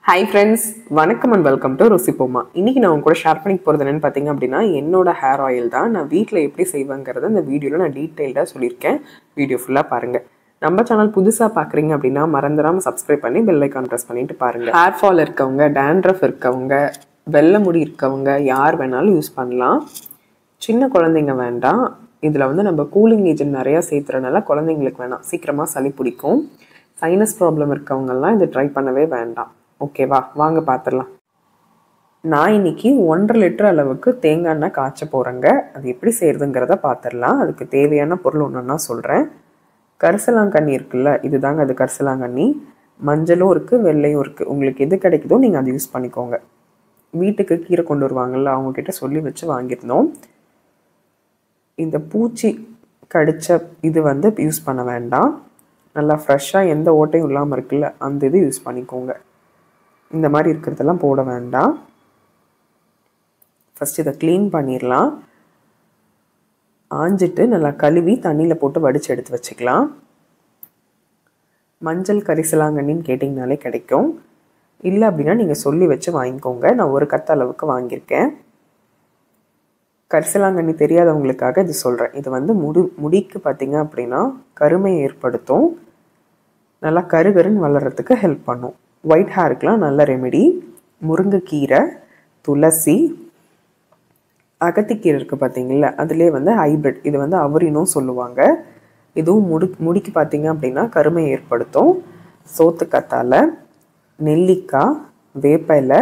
Hi friends, வணக்கம் and welcome to ருசிப்போமா. இன்னைக்கு நான் உங்க கூட ஷேர் பண்ணிக்க போறது என்னன்னு பார்த்தீங்க அப்படின்னா என்னோட ஹேர் ஆயில் தான். நான் வீட்டில் எப்படி செய்வேங்கிறத இந்த வீடியோவில் நான் டீட்டெயில்டாக சொல்லியிருக்கேன். வீடியோ ஃபுல்லாக பாருங்கள். நம்ம சேனல் புதுசாக பார்க்குறீங்க அப்படின்னா மறந்துடாமல் சப்ஸ்கிரைப் பண்ணி பெல் ஐக்கான் ப்ரெஸ் பண்ணிட்டு பாருங்கள். ஹேர் ஃபால் இருக்கவங்க, டேண்ட்ரஃப் இருக்கவங்க, வெள்ளை முடி இருக்கவங்க யார் வேணாலும் யூஸ் பண்ணலாம். சின்ன குழந்தைங்க வேண்டாம். இதில் வந்து நம்ம கூலிங் ஏஜென்ட் நிறையா சேர்த்துறதுனால குழந்தைங்களுக்கு வேணாம், சீக்கிரமாக சளி பிடிக்கும். சைனஸ் ப்ராப்ளம் இருக்கவங்கெல்லாம் இதை ட்ரை பண்ணவே வேண்டாம். ஓகேவா, வாங்க பார்த்துடலாம். நான் இன்னைக்கு 1.5 லிட்டர் அளவுக்கு தேங்காய் எண்ணெய் காய்ச்ச போகிறேங்க. அது எப்படி செய்கிறதுங்கிறத பார்த்துடலாம். அதுக்கு தேவையான பொருள் ஒன்றுன்னா சொல்கிறேன். கரிசலாங்கண்ணி இருக்குல்ல, இதுதாங்க அது கரிசலாங்கண்ணி. மஞ்சளும் இருக்குது, வெள்ளையும் இருக்குது. உங்களுக்கு எது கிடைக்குதோ நீங்கள் அதை யூஸ் பண்ணிக்கோங்க. வீட்டுக்கு கீரை கொண்டு வருவாங்கள்ல, அவங்கக்கிட்ட சொல்லி வச்சு வாங்கியிருந்தோம். இந்த பூச்சி கடித்த இது வந்து யூஸ் பண்ண வேண்டாம். நல்லா ஃப்ரெஷ்ஷாக எந்த ஓட்டையும் இல்லாமல் இருக்குல்ல, அந்த இது யூஸ் பண்ணிக்கோங்க. இந்த மாதிரி இருக்கிறதெல்லாம் போட வேண்டாம். ஃபஸ்ட் இதை க்ளீன் பண்ணிடலாம். ஆஞ்சிட்டு நல்லா கழுவி தண்ணியில் போட்டு வடித்து எடுத்து வச்சுக்கலாம். மஞ்சள் கரிசலாங்கண்ணின்னு கேட்டிங்கனாலே கிடைக்கும். இல்லை அப்படின்னா நீங்கள் சொல்லி வச்சு வாங்கிக்கோங்க. நான் 1 கத்த அளவுக்கு வாங்கியிருக்கேன். கரிசலாங்கண்ணி தெரியாதவங்களுக்காக இது சொல்கிறேன். இது வந்து முடிக்கு பார்த்திங்க அப்படின்னா கருமையை ஏற்படுத்தும். நல்லா கருகருன்னு வளர்கிறதுக்கு ஹெல்ப் பண்ணும். ஒயிட் ஹேருக்குலாம் நல்ல ரெமெடி. முருங்கைக்கீரை, துளசி, அகத்திக்கீரை இருக்குது பார்த்தீங்களா, அதுலேயே வந்து ஹைப்ரிட், இது வந்து அவரினும் சொல்லுவாங்க. இதுவும் முடிக்கு பார்த்தீங்க அப்படின்னா கருமை ஏற்படுத்தும். சோத்துக்கத்தாழை, நெல்லிக்காய், வேப்பிலை,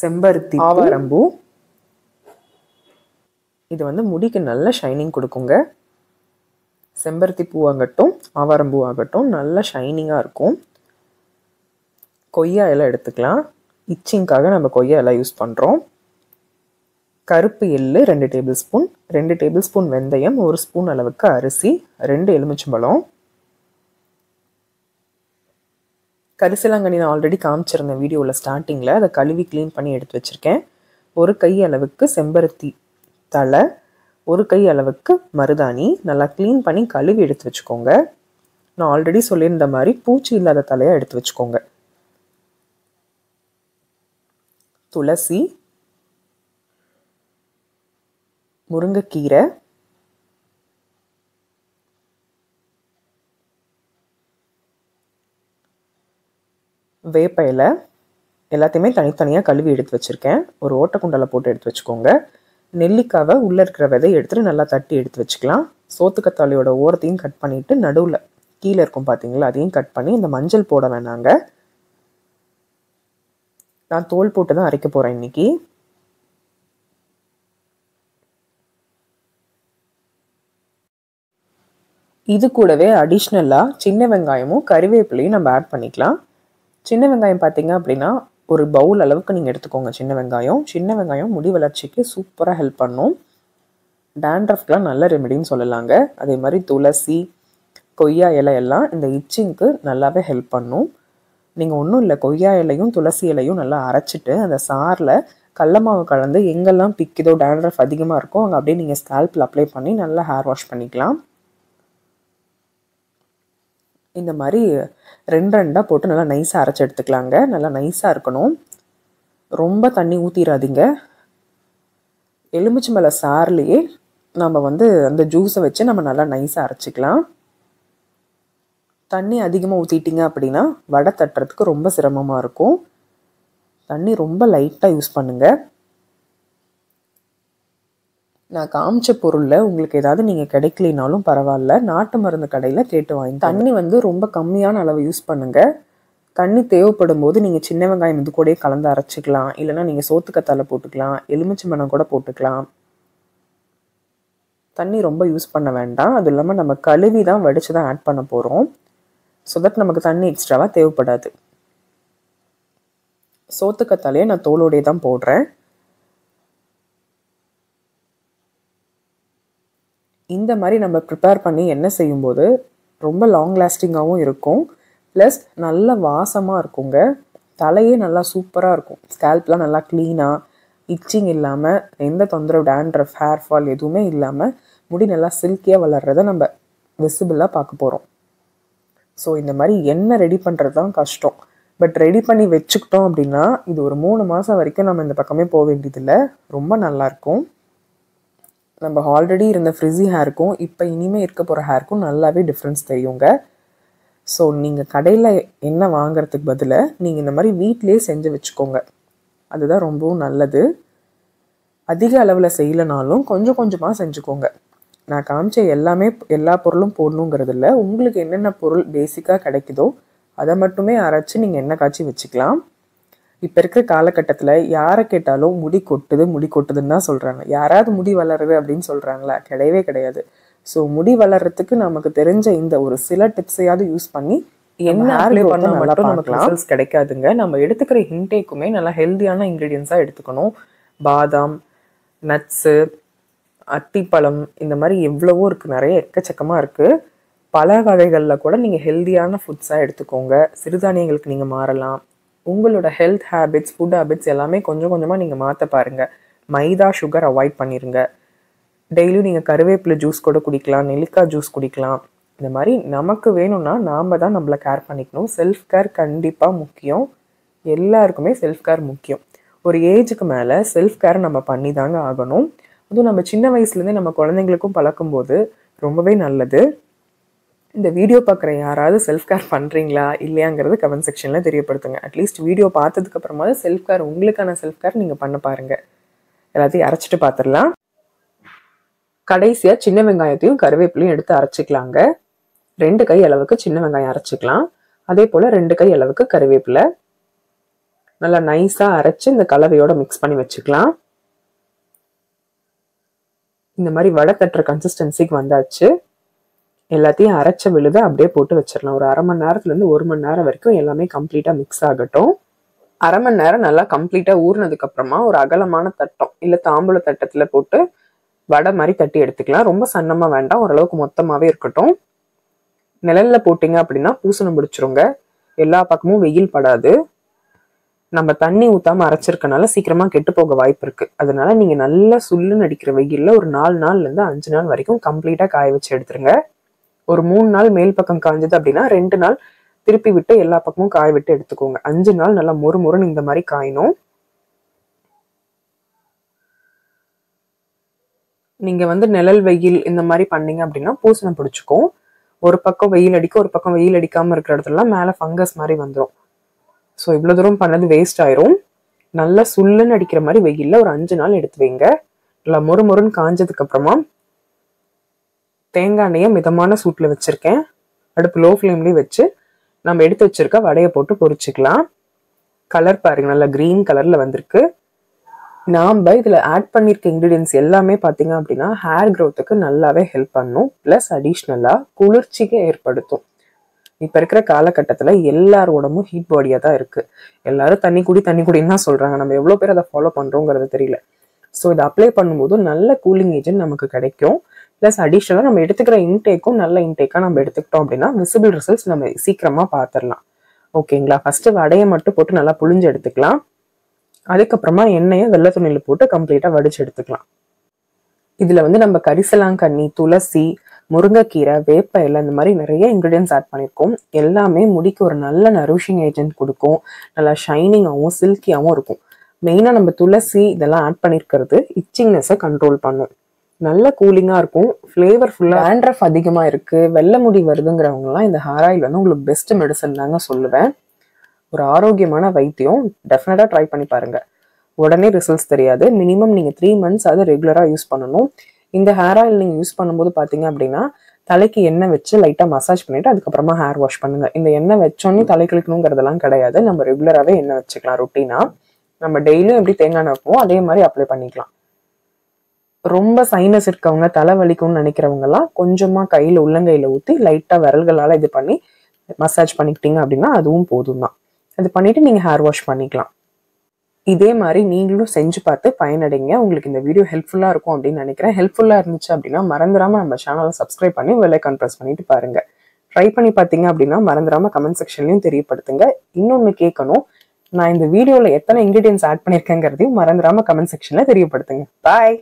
செம்பருத்தி, ஆவாரம்பூ. இது வந்து முடிக்கு நல்ல ஷைனிங் கொடுக்குங்க. செம்பருத்தி பூவாகட்டும், ஆவாரம்பூ ஆகட்டும், நல்ல ஷைனிங்காக இருக்கும். கொய்யா இலை எடுத்துக்கலாம். இச்சிங்காக நம்ம கொய்யா இலை யூஸ் பண்ணுறோம். கருப்பு எள்ளு 2 டேபிள் ஸ்பூன், 2 டேபிள் ஸ்பூன் வெந்தயம், 1 ஸ்பூன் அளவுக்கு அரிசி, 2 எலுமிச்சம்பழம். கரிசலாங்கண்ணி நான் ஆல்ரெடி காமிச்சிருந்தேன் வீடியோவில் ஸ்டார்டிங்கில். அதை கழுவி க்ளீன் பண்ணி எடுத்து வச்சுருக்கேன். 1 கை அளவுக்கு செம்பருத்தி தழை, 1 கை அளவுக்கு மருதாணி. நல்லா க்ளீன் பண்ணி கழுவி எடுத்து வச்சுக்கோங்க. நான் ஆல்ரெடி சொல்லியிருந்த மாதிரி பூச்சி இல்லாத தலையாக எடுத்து வச்சுக்கோங்க. துளசி, முருங்கைக்கீரை, வேப்பிலை எல்லாத்தையுமே தனித்தனியாக கழுவி எடுத்து வச்சுருக்கேன். ஒரு ஓட்டக்குண்டலை போட்டு எடுத்து வச்சுக்கோங்க. நெல்லிக்காவை உள்ளே இருக்கிற விதையை எடுத்துகிட்டு நல்லா தட்டி எடுத்து வச்சுக்கலாம். சோத்துக்கத்தாழையோட ஓரத்தையும் கட் பண்ணிவிட்டு நடுவில் கீழே இருக்கும் பார்த்தீங்களா, அதையும் கட் பண்ணி இந்த மஞ்சள் போட வேணாங்க. நான் தோல் போட்டு தான் அரைக்க போகிறேன் இன்னைக்கு. இது கூடவே அடிஷ்னலாக சின்ன வெங்காயமும் கறிவேப்பிலையும் நம்ம ஆட் பண்ணிக்கலாம். சின்ன வெங்காயம் பார்த்தீங்க அப்படின்னா ஒரு பவுல் அளவுக்கு நீங்கள் எடுத்துக்கோங்க. சின்ன வெங்காயம் முடி வளர்ச்சிக்கு சூப்பராக ஹெல்ப் பண்ணும். டேண்ட்ரஃப்லாம் நல்ல ரெமெடின்னு சொல்லலாங்க. அதே மாதிரி துளசி, கொய்யா இலை எல்லாம் இந்த இச்சிங்க்கு நல்லாவே ஹெல்ப் பண்ணும். நீங்கள் ஒன்றும் இல்லை, கொய்யா இலையும் துளசி இலையும் நல்லா அரைச்சிட்டு அந்த சாரில் கடல மாவு கலந்து எங்கெல்லாம் பிக்குதோ டேண்ட்ரஃப் அதிகமாக இருக்கும் அங்கே அப்படியே நீங்கள் ஸ்கால்பில் அப்ளை பண்ணி நல்லா ஹேர் வாஷ் பண்ணிக்கலாம். இந்த மாதிரி 2 போட்டு நல்லா நைஸாக அரைச்சி எடுத்துக்கலாங்க. நல்லா நைஸாக இருக்கணும். ரொம்ப தண்ணி ஊற்றிடாதீங்க. எலுமிச்சம்பழ சாறுலேயே நம்ம வந்து அந்த ஜூஸை வச்சு நம்ம நல்லா நைஸாக அரைச்சிக்கலாம். தண்ணி அதிகமாக ஊற்றிட்டிங்க அப்படின்னா வடை தட்டுறதுக்கு ரொம்ப சிரமமாக இருக்கும். தண்ணி ரொம்ப லைட்டாக யூஸ் பண்ணுங்கள். நான் காமிச்ச பொருளில் உங்களுக்கு ஏதாவது நீங்கள் கிடைக்கலினாலும் பரவாயில்ல, நாட்டு மருந்து கடையில் கேட்டு வாங்கி. தண்ணி வந்து ரொம்ப கம்மியான அளவு யூஸ் பண்ணுங்கள். தண்ணி தேவைப்படும் போது நீங்கள் சின்ன வெங்காயம் இது கூட கலந்து அரைச்சிக்கலாம். இல்லைனா நீங்கள் சோத்துக்கத்தாழை போட்டுக்கலாம், எலுமிச்சம்பழம் கூட போட்டுக்கலாம். தண்ணி ரொம்ப யூஸ் பண்ண வேண்டாம். அது இல்லாமல் நம்ம கழுவி தான் வடித்து தான் ஆட் பண்ண போகிறோம். ஸோ தட் நமக்கு தண்ணி எக்ஸ்ட்ராவாக தேவைப்படாது. சோத்துக்கத்தாழையை நான் தோலோடையே தான் போடுறேன். இந்த மாதிரி நம்ம ப்ரிப்பேர் பண்ணி எண்ணெய் செய்யும்போது ரொம்ப லாங் லாஸ்டிங்காகவும் இருக்கும். ப்ளஸ் நல்ல வாசமாக இருக்குங்க. தலையே நல்லா சூப்பராக இருக்கும். ஸ்கேல்ப்லாம் நல்லா க்ளீனாக, இச்சிங் இல்லாமல், எந்த தொந்தரவு டேண்ட்ரஃப், ஹேர் ஃபால் எதுவுமே இல்லாமல் முடி நல்லா சில்கியாக வளர்கிறத நம்ம விசிபிளாக பார்க்க போகிறோம். ஸோ இந்த மாதிரி எண்ணெய் ரெடி பண்ணுறது தான் கஷ்டம். பட் ரெடி பண்ணி வச்சுக்கிட்டோம் அப்படின்னா இது ஒரு 3 மாதம் வரைக்கும் நம்ம இந்த பக்கமே போக வேண்டியதில்லை. ரொம்ப நல்லாயிருக்கும். நம்ம ஆல்ரெடி இருந்த ஃப்ரிஸி ஹேருக்கும் இப்போ இனிமேல் இருக்க போகிற ஹேருக்கும் நல்லாவே டிஃப்ரென்ஸ் தெரியுங்க. ஸோ நீங்கள் கடையில் எண்ணெய் வாங்குறதுக்கு பதிலாக நீங்கள் இந்த மாதிரி வீட்டிலே செஞ்சு வச்சுக்கோங்க. அதுதான் ரொம்பவும் நல்லது. அதிக அளவில் செய்யலைனாலும் கொஞ்சம் கொஞ்சமாக செஞ்சுக்கோங்க. நான் காமிச்ச எல்லா பொருளும் போடணுங்கிறது இல்லை. உங்களுக்கு என்னென்ன பொருள் பேசிக்காக கிடைக்குதோ அதை மட்டுமே அரைச்சி நீங்கள் எண்ணெய் காய்ச்சி வச்சுக்கலாம். இப்போ இருக்கிற காலகட்டத்தில் யாரை கேட்டாலும் முடி கொட்டுதுன்னு தான் சொல்கிறாங்க. யாராவது முடி வளருது அப்படின்னு சொல்கிறாங்களா? கிடையவே கிடையாது. ஸோ முடி வளர்கிறதுக்கு நமக்கு தெரிஞ்ச இந்த ஒரு சில டிப்ஸையாவது யூஸ் பண்ணி என்ன அப்ளை பண்ணால் மட்டும் நமக்கு ரிசல்ட்ஸ் கிடைக்காதுங்க. நம்ம எடுத்துக்கிற இன்டேக்குமே நல்லா ஹெல்த்தியான இன்க்ரீடியன்ஸாக எடுத்துக்கணும். பாதாம், நட்ஸு, அத்திப்பழம், இந்த மாதிரி எவ்வளவோ இருக்குது, நிறைய எக்கச்சக்கமாக இருக்குது. பல வகைகளில் கூட நீங்கள் ஹெல்த்தியான ஃபுட்ஸாக எடுத்துக்கோங்க. சிறுதானியங்களுக்கு நீங்கள் மாறலாம். உங்களோட ஹெல்த் ஹேபிட்ஸ், ஃபுட் ஹேபிட்ஸ் எல்லாமே கொஞ்சம் கொஞ்சமாக நீங்கள் மாற்ற பாருங்கள். மைதா, சுகர் அவாய்ட் பண்ணிடுங்க. டெய்லியும் நீங்கள் கருவேப்பிலை ஜூஸ் கூட குடிக்கலாம், நெல்லிக்காய் ஜூஸ் குடிக்கலாம். இந்த மாதிரி நமக்கு வேணும்னா நாம் தான் நம்மளை கேர் பண்ணிக்கணும். செல்ஃப் கேர் கண்டிப்பாக முக்கியம். எல்லாருக்குமே செல்ஃப் கேர் முக்கியம். ஒரு ஏஜுக்கு மேலே செல்ஃப் கேர் நம்ம பண்ணி தாங்க ஆகணும். அதுவும் நம்ம சின்ன வயசுலேருந்தே நம்ம குழந்தைங்களுக்கும் பழக்கும்போது ரொம்பவே நல்லது. இந்த வீடியோ பார்க்குற யாராவது செல்ஃப் கேர் பண்ணுறீங்களா இல்லையாங்கிறது கமெண்ட் செக்ஷனில் தெரியப்படுத்துங்க. அட்லீஸ்ட் வீடியோ பார்த்ததுக்கு அப்புறமா செல்ஃப் கேர், உங்களுக்கான செல்ஃப் கேர் நீங்கள் பண்ண பாருங்கள். எல்லாத்தையும் அரைச்சிட்டு பார்த்துடலாம். கடைசியாக சின்ன வெங்காயத்தையும் கருவேப்பிலையும் எடுத்து அரைச்சிக்கலாங்க. 2 கை அளவுக்கு சின்ன வெங்காயம் அரைச்சிக்கலாம். அதே போல் 2 கை அளவுக்கு கருவேப்பிலை நல்லா நைஸாக அரைச்சி இந்த கலவையோட மிக்ஸ் பண்ணி வச்சுக்கலாம். இந்த மாதிரி வடை தட்டுற கன்சிஸ்டன்சிக்கு வந்தாச்சு. எல்லாத்தையும் அரைச்ச விழுத அப்படியே போட்டு வச்சிடலாம். ஒரு 1/2 மணி நேரத்துலேருந்து 1 மணி நேரம் வரைக்கும் எல்லாமே கம்ப்ளீட்டாக மிக்ஸ் ஆகட்டும். 1/2 மணி நேரம் நல்லா கம்ப்ளீட்டாக ஊறினதுக்கு அப்புறமா ஒரு அகலமான தட்டம் இல்லை தாம்பூல தட்டத்தில் போட்டு வடை மாதிரி தட்டி எடுத்துக்கலாம். ரொம்ப சன்னமாக வேண்டாம், ஓரளவுக்கு மொத்தமாகவே இருக்கட்டும். நிழல்ல போட்டிங்க அப்படின்னா பூசணம் பிடிச்சிருங்க. எல்லா பக்கமும் வெயில் படாது. நம்ம தண்ணி ஊற்றாமல் அரைச்சிருக்கனால சீக்கிரமாக கெட்டு போக வாய்ப்பு இருக்குது. அதனால நீங்கள் நல்லா சுல்லுன்னு அடிக்கிற வெயிலில் ஒரு 4 நாள்லேருந்து 5 நாள் வரைக்கும் கம்ப்ளீட்டாக காய வச்சு எடுத்துருங்க. ஒரு 3 நாள் மேல் பக்கம் காய்ஞ்சது அப்படின்னா 2 நாள் திருப்பி விட்டு எல்லா பக்கமும் காய விட்டு எடுத்துக்கோங்க. 5 நாள் நல்லா மொறுமொறுன்னு இந்த மாதிரி காயணும். நீங்கள் நிழல் வெயில் இந்த மாதிரி பண்ணீங்க அப்படின்னா பூசணம் பிடிச்சிக்கும். ஒரு பக்கம் வெயில் அடிக்கும், ஒரு பக்கம் வெயில் அடிக்காமல் இருக்கிற இடத்துலலாம் மேலே ஃபங்கஸ் மாதிரி வந்துடும். ஸோ இவ்வளோ தூரம் பண்ணது வேஸ்ட் ஆயிரும். நல்லா சுல்லுன்னு அடிக்கிற மாதிரி வெயிலில் ஒரு 5 நாள் எடுத்து வைங்க. நல்லா மொறுமொறுன்னு காஞ்சதுக்கு அப்புறமா தேங்காய் எண்ணெயை மிதமான சூட்டில் வச்சுருக்கேன். அடுப்பு லோ ஃப்ளேம்லேயே வச்சு நம்ம எடுத்து வச்சிருக்க வடையை போட்டு பொரிச்சிக்கலாம். கலர் பாருங்க, நல்லா க்ரீன் கலரில் வந்திருக்கு. நாம் இதில் ஆட் பண்ணியிருக்க இன்க்ரீடியன்ஸ் எல்லாமே பார்த்தீங்க அப்படின்னா ஹேர் க்ரோத்துக்கு நல்லாவே ஹெல்ப் பண்ணும். ப்ளஸ் அடிஷ்னலாக குளிர்ச்சிக்கு ஏற்படுத்தும். இப்போ இருக்கிற காலகட்டத்தில் எல்லார் உடம்பும் ஹீட் பாடியாக தான் இருக்குது. எல்லாரும் தண்ணி குடின்னு தான் சொல்கிறாங்க. நம்ம எவ்வளோ பேர் அதை ஃபாலோ பண்ணுறோங்கிறது தெரியல. ஸோ இதை அப்ளை பண்ணும்போது நல்ல கூலிங் ஏஜென்ட் நமக்கு கிடைக்கும். ப்ளஸ் அடிஷ்னலாக நம்ம எடுத்துக்கிற இன்டேக்கும் நல்ல இன்டேக்காக நம்ம எடுத்துக்கிட்டோம் அப்படின்னா விசிபிள் ரிசல்ட்ஸ் நம்ம சீக்கிரமாக பார்த்துடலாம். ஓகேங்களா? ஃபஸ்ட்டு வடையை மட்டும் போட்டு நல்லா புழிஞ்சு எடுத்துக்கலாம். அதுக்கப்புறமா எண்ணெயை வெள்ளை துணியில் போட்டு கம்ப்ளீட்டாக வடிச்சு எடுத்துக்கலாம். இதில் நம்ம கரிசலாங்கண்ணி, துளசி, முருங்கைக்கீரை, வேப்ப இலை, இந்த மாதிரி நிறைய இன்க்ரீடியன்ஸ் ஆட் பண்ணியிருக்கோம். எல்லாமே முடிக்கு ஒரு நல்ல நரிஷிங் ஏஜென்ட் கொடுக்கும். நல்லா ஷைனிங்காகவும் சில்கியாகவும் இருக்கும். மெயினாக நம்ம துளசி இதெல்லாம் ஆட் பண்ணியிருக்கிறது இச்சிங்னஸை கண்ட்ரோல் பண்ணும். நல்ல கூலிங்காக இருக்கும். ஃப்ளேவர்ஃபுல்லாக. டேண்ட்ரஃப் அதிகமாக இருக்குது, வெள்ளை முடி வருதுங்கிறவங்கலாம் இந்த ஹேர் ஆயில் உங்களுக்கு பெஸ்ட் மெடிசன் தாங்க சொல்லுவேன். ஒரு ஆரோக்கியமான வைத்தியம். டெஃபினட்டாக ட்ரை பண்ணி பாருங்கள். உடனே ரிசல்ட்ஸ் தெரியாது. மினிமம் நீங்கள் 3 months அது ரெகுலராக யூஸ் பண்ணணும். இந்த ஹேர் ஆயில் நீங்கள் யூஸ் பண்ணும்போது பார்த்தீங்க அப்படின்னா தலைக்கு எண்ணெய் வச்சு லைட்டாக மசாஜ் பண்ணிவிட்டு அதுக்கப்புறமா ஹேர் வாஷ் பண்ணுங்கள். இந்த எண்ணெய் வச்சோன்னே தலை கழிக்கணுங்கிறதெல்லாம் கிடையாது. நம்ம ரெகுலராகவே எண்ணெய் வச்சுக்கலாம். ரொட்டீனாக நம்ம டெய்லியும் எப்படி தேங்காய் எண்ணெய் வைப்போம் அதே மாதிரி அப்ளை பண்ணிக்கலாம். ரொம்ப சைனஸ் இருக்கவங்க, தலை வலிக்கும்னு நினைக்கிறவங்கலாம் கொஞ்சமாக கையில் உள்ளங்கையில் ஊற்றி லைட்டாக விரல்களால் இது பண்ணி மசாஜ் பண்ணிக்கிட்டீங்க அப்படின்னா அதுவும் போதும் தான். அது பண்ணிவிட்டு நீங்கள் ஹேர் வாஷ் பண்ணிக்கலாம். இதே மாதிரி நீங்களும் செஞ்சு பார்த்து பயனடைங்க. உங்களுக்கு இந்த வீடியோ ஹெல்ப்ஃபுல்லாக இருக்கும் அப்படின்னு நினைக்கிறேன். ஹெல்ப்ஃபுல்லாக இருந்துச்சு அப்படின்னா மறந்துடாமல் நம்ம சேனலை சப்ஸ்கிரைப் பண்ணி பெல் ஐகான் ப்ரெஸ் பண்ணிட்டு பாருங்கள். ட்ரை பண்ணி பார்த்தீங்க அப்படின்னா மறந்துடாமல் கமெண்ட் செக்ஷன்லையும் தெரியப்படுத்துங்க. இன்னொன்று கேட்கணும், நான் இந்த வீடியோவில் எத்தனை இன்க்ரீடியன்ஸ் ஆட் பண்ணியிருக்கேங்கிறதையும் மறந்துடாமல் கமெண்ட் செக்ஷனில் தெரியப்படுத்துங்க. பாய்.